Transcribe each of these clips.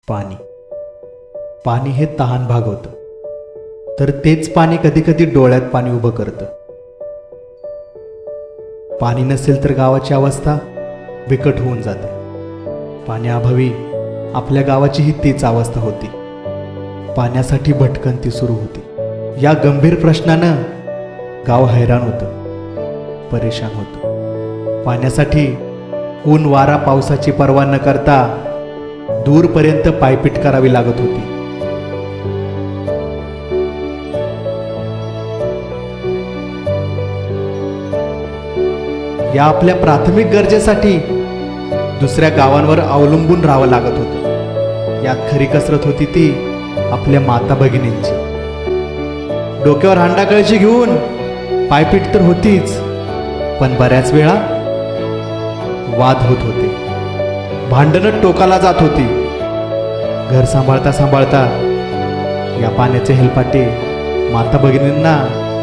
पाणी पाणी हे तहान भागवतं, तर तेच पाणी कधी कधी डोळ्यात पाणी उभं करतं. पाणी नसेल तर गावाची अवस्था बिकट होऊन जाते. पाण्याअभावी आपल्या गावाची ही तीच अवस्था होती. पाण्यासाठी भटकंती सुरू होती. या गंभीर प्रश्नानं गाव हैराण होतं, परेशान होतं. पाण्यासाठी ऊन वारा पावसाची पर्वा न करता दूरपर्यंत पायपीट करावी लागत होती. या आपल्या प्राथमिक गरजेसाठी दुसऱ्या गावांवर अवलंबून राहावं लागत होतं. यात खरी कसरत होती ती आपल्या माता भगिनींची. डोक्यावर हांडा कळशी घेऊन पायपीट तर होतीच, पण बऱ्याच वेळा वाद होत होते. भांडणं टोकाला जात होती. घर सांभाळता सांभाळता या पाण्याचे हेलपाटे माता भगिनींना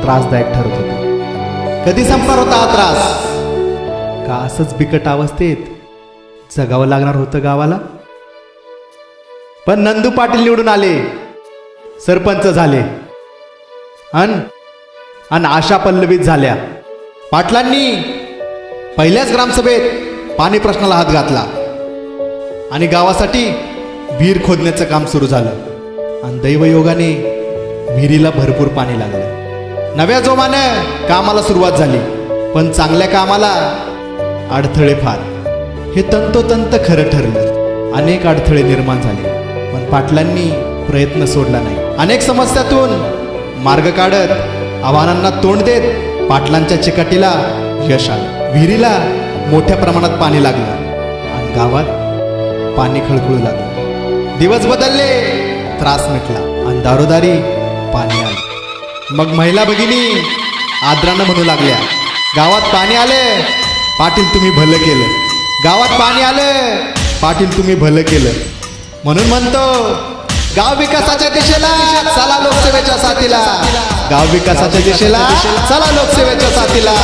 त्रासदायक ठरत होते. कधी संपणार होता हा त्रास? का असंच बिकट अवस्थेत जगावं लागणार होतं गावाला? पण नंदू पाटील निवडून आले, सरपंच झाले, अन आशा पल्लवित झाल्या. पाटलांनी पहिल्याच ग्रामसभेत पाणी प्रश्नाला हात घातला आणि गावासाठी विहीर खोदण्याचं काम सुरू झालं. आणि दैवयोगाने विहिरीला भरपूर पाणी लागलं. नव्या जोमानं कामाला सुरुवात झाली, पण चांगल्या कामाला अडथळे फार. हे तंतोतंत खरं ठरलं. अनेक अडथळे निर्माण झाले, पण पाटलांनी प्रयत्न सोडला नाही. अनेक समस्यातून मार्ग काढत, आव्हानांना तोंड देत पाटलांच्या चिकाटीला यश आलं. विहिरीला मोठ्या प्रमाणात पाणी लागलं आणि गावात पाणी खळखळू लागलं. दिवस बदलले, त्रास मिटला आणि दारोदारी पाणी आलं. मग महिला भगिनी आदरानं म्हणू लागल्या, गावात पाणी आले, पाटील तुम्ही भलं केलं. गावात पाणी आलं, पाटील तुम्ही भलं केलं. म्हणून म्हणतो, गाव विकासाच्या दिशेला चला लोकसेवेच्या साथीला. गाव विकासाच्या दिशेला चला लोकसेवेच्या साथीला.